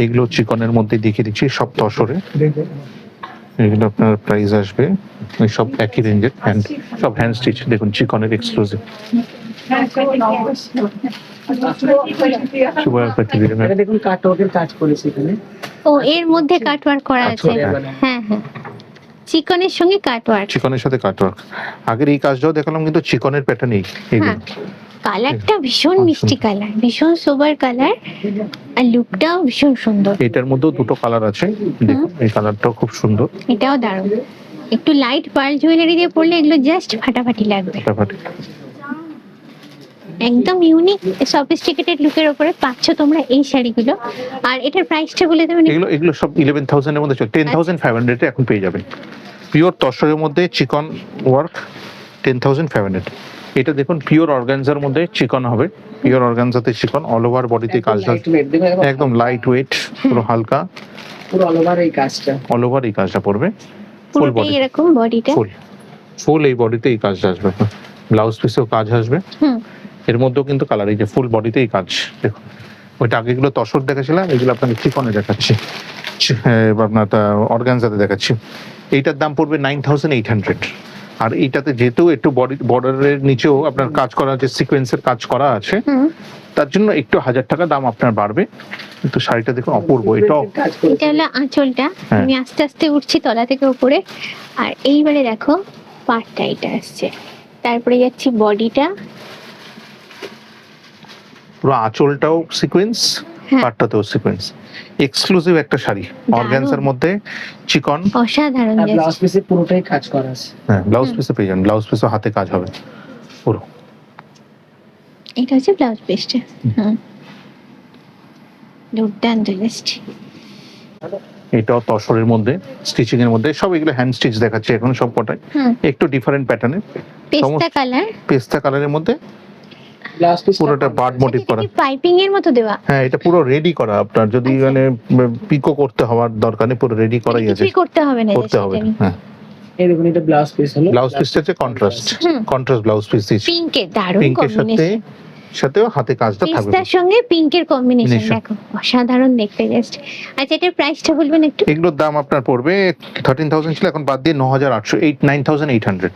এগুলো চিকনের মধ্যে দেখিয়ে দিচ্ছি, সব তসরে। এগুলো আপনার প্রাইস আসবে ওই সব একই রেঞ্জের, সব হ্যান্ড স্টিচ, দেখুন চিকনের এক্সক্লুসিভ। দেখুন কাটওয়ার্কের কাজ করেছে এখানে। ও এর মধ্যে কাটওয়ার্ক করা আছে। হ্যাঁ হ্যাঁ, চিকনের সঙ্গে কাটওয়ার্ক, চিকনের সাথে কাটওয়ার্ক। আগের এই কাজটাও দেখালাম কিন্তু চিকনের প্যাটার্ন এইগুলো। কালারটা ভীষণ মিষ্টি কালার, ভীষণ সোবার কালার, আর লুকটাও ভীষণ সুন্দর। এটার মধ্যেও দুটো কালার আছে, দেখুন এই কালারটাও খুব সুন্দর, এটাও দারুণ। একটু লাইট পার্ল জুয়েলারি দিয়ে পরলে এগুলো জাস্ট ফাটাফাটি লাগবে, ফাটাফাটি। একদম ইউনিক সফিস্টিকেটেড লুকের উপরে পাচ্ছ তোমরা এই শাড়িগুলো। আর এটার প্রাইসটা বলে দেবেন? এগুলো সব 11,000 এর মধ্যে চলে, 10,500 এ এখন পেয়ে যাবেন। পিওর তসরের মধ্যে চিকন ওয়ার্ক, 10,500। এটা দেখুন পিওর অর্গানজার মধ্যে চিকন হবে, পিওর অর্গানজাতে চিকন, অল ওভার বডিতে কাজ, একদম লাইট ওয়েট, পুরো হালকা, পুরো অল ওভার এই কাজটা, অল ওভার এই কাজটা পড়বে। ফুল পুরোটাই বডি, এরকম বডিটা ফুল এই বডিতে এই কাজটা আসবে, ব্লাউজ পিসেও কাজ আসবে। এর মধ্যেও কিন্তু কালার, এই যে ফুল বডিতে এই কাজ দেখুন। ওইটা আগেগুলো তসর দেখাচ্ছিলাম, এগুলো আপনাকে চিকনে দেখাচ্ছি, আপনার অর্গানজাতে দেখাচ্ছি। এইটার দাম পড়বে 9,800। আর এইটাতে যেহেতু একটু বর্ডারের নিচেও আপনার কাজ করা আছে, সিকোয়েন্সের কাজ করা আছে, তার জন্য একটু 1,000 টাকা দাম আপনার বাড়বে। কিন্তু শাড়িটা দেখুন অপূর্ব। এটা হলো আঁচলটা, আমি আস্তে আস্তে উঠছি তলা থেকে উপরে। আর এইবারে দেখো পাটটা এটা আসছে, তারপরে যাচ্ছি বডিটা, পুরো আঁচলটাও সিকোয়েন্স, পাটটাতেও সিকোয়েন্স, এক্সক্লুসিভ একটা শাড়ি অর্গানজার মধ্যে চিকন, অসাধারণ। ব্লাউজ পিসে পুরোটাই কাজ করা আছে। হ্যাঁ ব্লাউজ পিসে পেয়ে যাবেন, ব্লাউজ পিসও হাতে কাজ হবে পুরো। এটা হচ্ছে ব্লাউজ পিসটা, দুর্দান্ত জাস্ট। এটাও তসরের মধ্যে, স্টিচিং এর মধ্যে, সব এগুলো হ্যান্ড স্টিচ দেখাচ্ছে এখন সব কটাই, একটু ডিফারেন্ট প্যাটার্নের, পেস্তা কালার, পেস্তা কালারের মধ্যে ব্লাউজ পিস পুরোটা বার্ড মোটিভ করা, পাইপিং এর মতো দেওয়া। হ্যাঁ এটা পুরো রেডি করা, আপনার যদি মানে পিকো করতে হওয়ার দরকার নেই, পুরো রেডি করাই আছে, করতে হবে না, করতে হবে না। হ্যাঁ এই দেখুন এটা ব্লাউজ পিস হলো, ব্লাউজ পিসটা হচ্ছে কন্ট্রাস্ট ব্লাউজ পিস দিয়েছি, পিঙ্কের দারুণ কম্বিনেশন, সাথেও হাতে কাজটা থাকবে, পেস্তার সঙ্গে পিঙ্কের কম্বিনেশন দেখো অসাধারণ দেখতে জাস্ট। আচ্ছা এটার প্রাইসটা বলবেন একটু? এগুলোর দাম আপনার পড়বে 13,000 ছিল, এখন বাদ দিয়ে 9,800, 9,800।